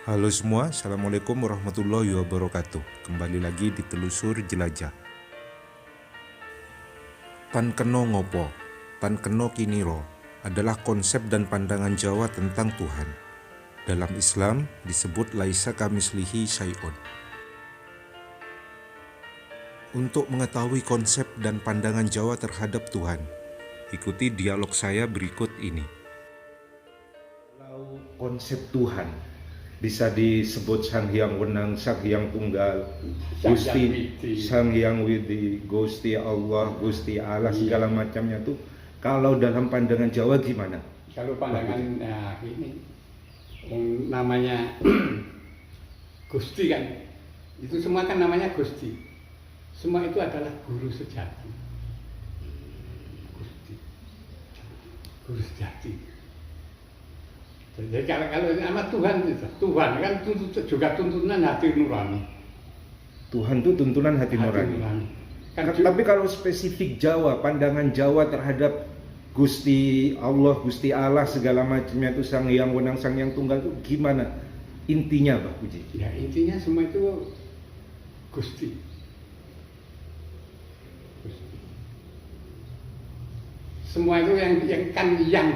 Halo semua, Assalamualaikum warahmatullahi wabarakatuh. Kembali lagi di Telusur Jelajah. Pan keno ngopo, pan keno kiniro adalah konsep dan pandangan Jawa tentang Tuhan. Dalam Islam disebut laisa kamislihi syai'un. Untuk mengetahui konsep dan pandangan Jawa terhadap Tuhan, ikuti dialog saya berikut ini. Kalau konsep Tuhan bisa disebut Sang Hyang Wenang, Sang Hyang Tunggal, Gusti, Sang Hyang Widi, Gusti Allah, Gusti Allah, segala macamnya tuh. Kalau dalam pandangan Jawa gimana? Kalau pandangan ini namanya Gusti kan, itu semua kan namanya Gusti. Semua itu adalah guru sejati. Gusti, guru sejati. Jadi kalau nama Tuhan itu, Tuhan kan juga tuntunan hati nurani. Tuhan itu tuntunan hati nurani. Kan, tapi kalau spesifik Jawa, pandangan Jawa terhadap Gusti Allah, Gusti Allah segala macamnya itu Sang Hyang Wenang, Sang Hyang Tunggal itu gimana intinya, Pak Puji? Ya intinya semua itu Gusti. Semua itu yang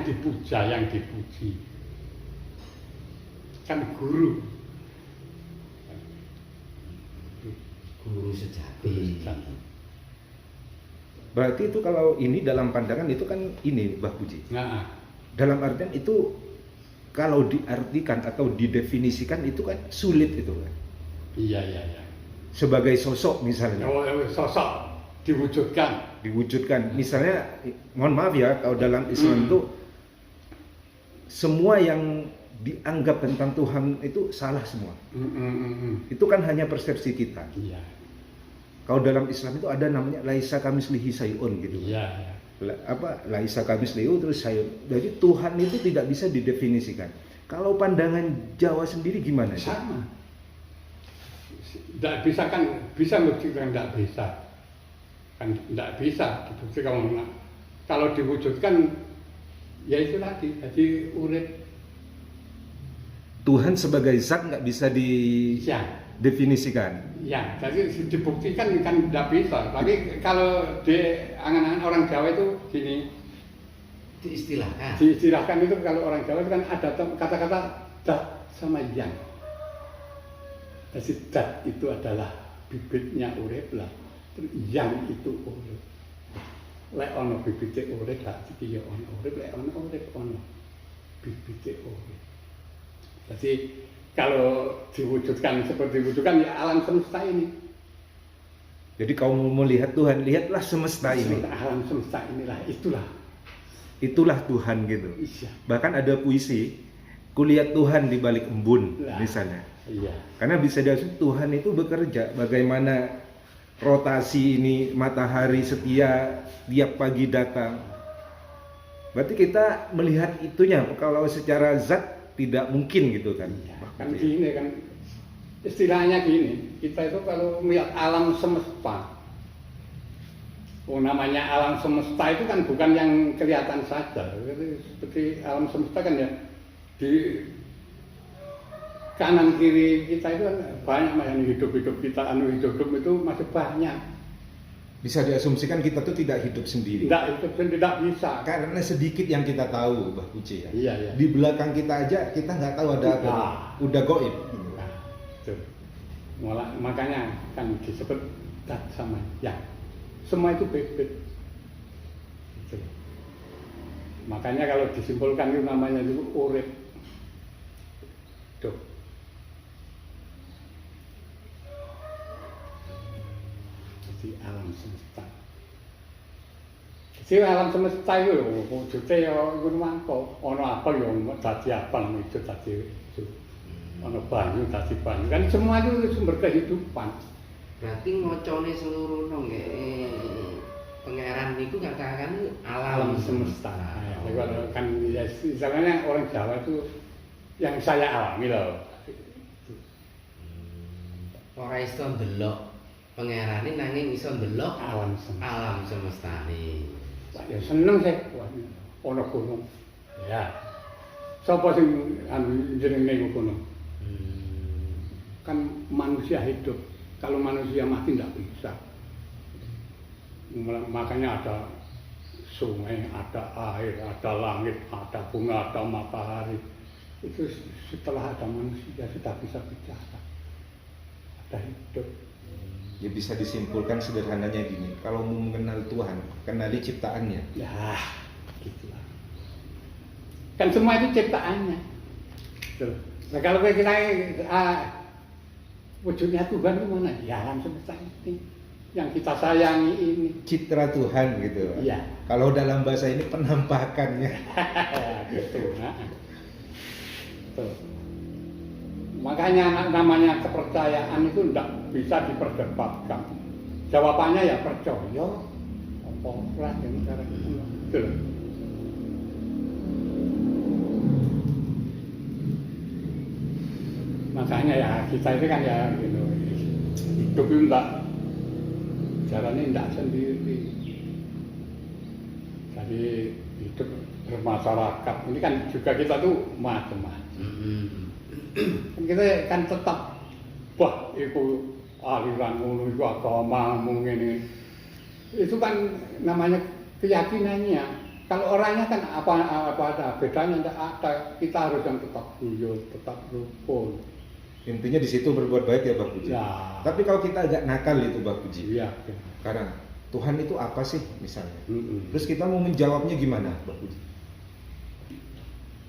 dipuja, yang dipuji. Kan guru sejati. Berarti itu kalau ini dalam pandangan itu kan ini, Mbah Puji. Nah, dalam artian itu kalau diartikan atau didefinisikan itu kan sulit itu kan. Iya. Sebagai sosok misalnya. Sosok diwujudkan. Misalnya, mohon maaf ya, kalau dalam Islam itu semua yang dianggap tentang Tuhan itu salah semua. Itu kan hanya persepsi kita. Iya. Kalau dalam Islam itu ada namanya laisa kamislihi syai'un gitu. Iya. Laisa kamislihi terus syai'un. Jadi Tuhan itu tidak bisa didefinisikan. Kalau pandangan Jawa sendiri gimana? Sama. Tidak bisa kan, bisa membuktikan tidak bisa. Kan tidak bisa dibuktikan. Kalau diwujudkan ya itu tadi, jadi urip. Tuhan sebagai zat nggak bisa didefinisikan. Ya, jadi dibuktikan kan tidak bisa. Tapi kalau di angan-angan orang Jawa itu gini, diistilahkan itu kalau orang Jawa itu kan ada kata-kata dat sama yang. Jadi dat itu adalah bibitnya urip lah. Yang itu urip. Lek ono bibite urip dak iki ya ono urip, lek ono urip ono bibite urip. Jadi kalau diwujudkan seperti diwujudkan ya alam semesta ini. Jadi kalau mau melihat Tuhan, lihatlah semesta ini. Alam semesta inilah, itulah Tuhan gitu. Iya. Bahkan ada puisi, kulihat Tuhan di balik embun misalnya. Iya. Karena bisa diartikan Tuhan itu bekerja bagaimana rotasi ini matahari setia tiap pagi datang. Berarti kita melihat itunya kalau secara zat tidak mungkin gitu kan. Iya, kan gini kan istilahnya gini, kita itu kalau melihat alam semesta, namanya alam semesta itu kan bukan yang kelihatan saja. Seperti alam semesta kan ya di kanan kiri kita itu kan banyak yang hidup kita, hidup itu masih banyak. Bisa diasumsikan kita tuh tidak hidup sendiri. Tidak bisa. Karena sedikit yang kita tahu, Mbah Puji ya. Iya. Di belakang kita aja kita nggak tahu ada apa. Udah goib. Nah, makanya kan disebut dat sama yang. Semua itu bebet. Gitu. Makanya kalau disimpulkan itu namanya itu urip. Tuh. Alam semesta. Jadi alam semesta itu wujudnya ya itu mangko. Ono apa ya dadi apa itu tadi itu. Ono banyu dadi banyu. Kan semua itu sumber kehidupan. Berarti ngocone seluruh pangeran niku katakan alam semesta. Kan ya misalnya orang Jawa itu yang saya alami loh. Ora iso ndelok pangerane nanging iso ndelok alam semestane. Ya seneng sih, ono gunung. Ya. Sapa sing jenenge gunung? kan manusia hidup. Kalau manusia mati tidak bisa. Makanya ada sungai, ada air, ada langit, ada bunga, ada matahari. Itu setelah ada manusia sudah bisa bicara. Ada hidup. Ya bisa disimpulkan sederhananya gini, kalau mau mengenal Tuhan, kenali ciptaannya. Ya, gitulah. Kan semua itu ciptaannya. Tuh. Nah, kalau kita wujudnya Tuhan itu mana? Ya alam semesta ini yang kita sayangi ini. Citra Tuhan gitu. Iya. Kalau dalam bahasa ini penampakannya. Gitu. Nah. Tuh. Makanya namanya kepercayaan itu tidak bisa diperdebatkan. Jawabannya ya percaya. Apa ora yang cara itu. Betul. Makanya ya kita ini kan ya gitu, hidup itu enggak jalannya enggak sendiri. Jadi hidup bermasyarakat ini kan juga kita tuh macam-macam. Kita kan tetap wah itu aliran ngono itu agama mungkin itu kan namanya keyakinannya. Kalau orangnya kan apa ada bedanya, enggak ada. Kita harus yang tetap guyup, tetap rukun. Intinya di situ berbuat baik ya Bang Puji. Ya. Tapi kalau kita agak nakal itu Bang Puji. Iya. Sekarang Tuhan itu apa sih misalnya? Terus kita mau menjawabnya gimana Bang Puji?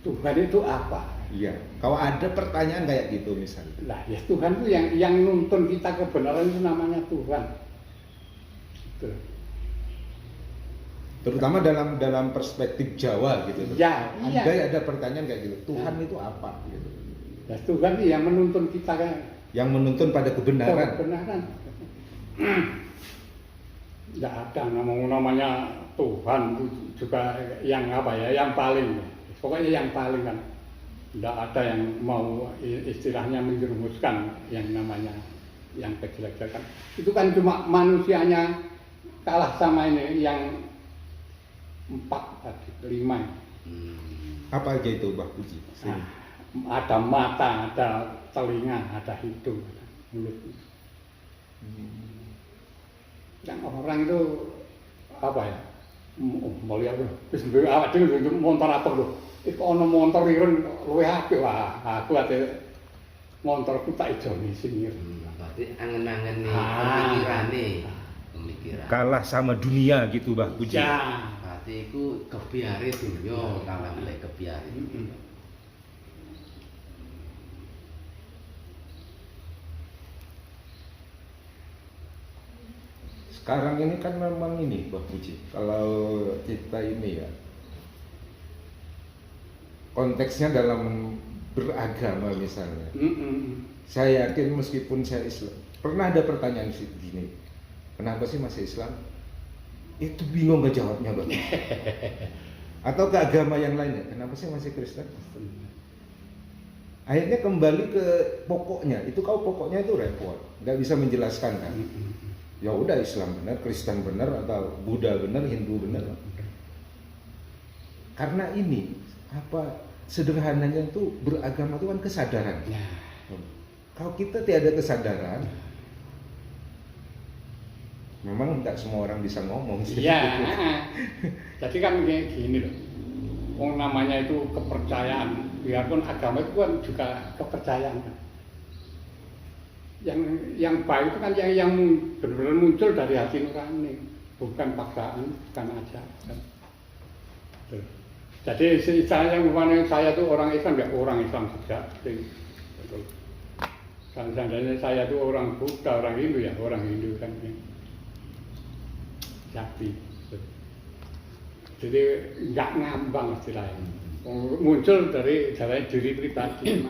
Tuhan itu apa? Iya. Kalau ada pertanyaan kayak gitu misalnya. Lah ya Tuhan itu yang nuntun kita kebenaran itu namanya Tuhan. Gitu. Terutama dalam perspektif Jawa gitu. Ya, iya. Ada pertanyaan kayak gitu. Tuhan itu apa gitu. Ya Tuhan itu yang menuntun kita kan. Yang menuntun pada kebenaran. Kebenaran. Tidak ada namanya Tuhan itu juga yang apa ya, yang paling. Pokoknya yang paling kan. Tidak ada yang mau istilahnya menjerumuskan yang namanya yang kejelekan. Itu kan cuma manusianya kalah sama ini yang 4 tadi, 5. Apa aja itu Mbak Puji? Ada mata, ada telinga, ada hidung, mulut. Yang orang itu apa ya? Mau lihat tuh, terus awak dhewe montor apa lho? Iku ana montor ireng luwih apik wah. Aku ate montorku tak ijoni sing ireng. Berarti angen-angen nih pemikiran. Kalah sama dunia gitu Mbak Puji. Ya. Berarti iku kebiare dunya kalah lek kebiare. Sekarang ini kan memang ini Mbak Puji. Kalau kita ini ya konteksnya dalam beragama misalnya. Saya yakin meskipun saya Islam, pernah ada pertanyaan gini, kenapa sih masih Islam? Itu bingung gak jawabnya Bang. Atau ke agama yang lainnya, kenapa sih masih Kristen? Akhirnya kembali ke pokoknya. Itu kalau pokoknya itu repot, nggak bisa menjelaskan kan. Ya udah Islam benar, Kristen benar, atau Buddha benar, Hindu benar. Karena ini apa sederhananya itu beragama itu kan kesadaran. Kalau kita tiada kesadaran, memang tidak semua orang bisa ngomong sih. Iya. Jadi kan kayak gini loh. Wong namanya itu kepercayaan. Biarpun agama itu kan juga kepercayaan. Yang baik itu kan yang benar-benar muncul dari hati nurani, bukan paksaan, bukan ajaran. Jadi istilahnya saya tuh orang Islam ya orang Islam sejati. Betul. Seandainya saya tuh orang Buddha, orang Hindu ya orang Hindu kan. Jati. Jadi nggak ngambang istilahnya. Muncul dari diri pribadi.